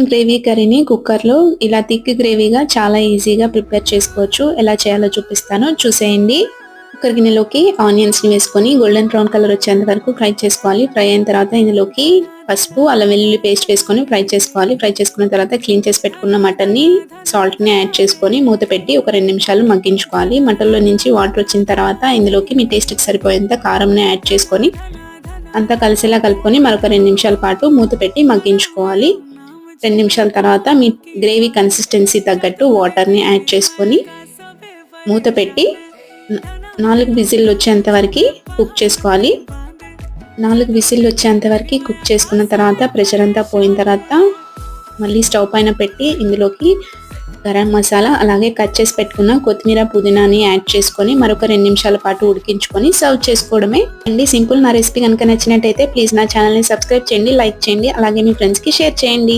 Gravy కర్రీని కుక్కర్లో ఇలా థిక్ గ్రేవీగా చాలా ఈజీగా ప్రిపేర్ చేసుకోవచ్చు. ఎలా చేయాలో చూపిస్తాను, చూసేయండి. కుక్కర్ గిన్నెలోకి ఆనియన్స్ని వేసుకొని గోల్డెన్ బ్రౌన్ కలర్ వచ్చేంత వరకు ఫ్రై చేసుకోవాలి. ఫ్రై అయిన తర్వాత ఇందులోకి పసుపు, అల్లం వెల్లుల్లి పేస్ట్ వేసుకొని ఫ్రై చేసుకోవాలి. ఫ్రై చేసుకున్న తర్వాత క్లీన్ చేసి పెట్టుకున్న మటన్ని, సాల్ట్ని యాడ్ చేసుకొని మూత పెట్టి ఒక 2 నిమిషాలు మగ్గించుకోవాలి. మటన్లో నుంచి వాటర్ వచ్చిన తర్వాత ఇందులోకి మీ టేస్ట్కి సరిపోయేంత కారంని యాడ్ చేసుకొని అంతా కలిసేలా కలుపుకొని మరొక 2 నిమిషాల పాటు మూత పెట్టి మగ్గించుకోవాలి. 2 నిమిషాల తర్వాత మీ గ్రేవీ కన్సిస్టెన్సీ తగ్గట్టు వాటర్ని యాడ్ చేసుకొని మూత పెట్టి 4 విజిల్లు వచ్చేంత వరకు కుక్ చేసుకోవాలి. 4 విజిల్లు వచ్చేంత వరకు కుక్ చేసుకున్న తర్వాత ప్రెషర్ అంతా పోయిన తర్వాత మళ్ళీ స్టవ్ పైన పెట్టి ఇందులోకి గరం మసాలా అలాగే కట్ చేసి పెట్టుకున్న కొత్తిమీర పుదీనాని యాడ్ చేసుకొని మరొక 2 నిమిషాల పాటు ఉడికించుకొని సర్వ్ చేసుకోవడమే అండి. సింపుల్. నా రెసిపీ కనుక నచ్చినట్టయితే ప్లీజ్ నా ఛానల్ని సబ్స్క్రైబ్ చేయండి, లైక్ చేయండి, అలాగే మీ ఫ్రెండ్స్కి షేర్ చేయండి.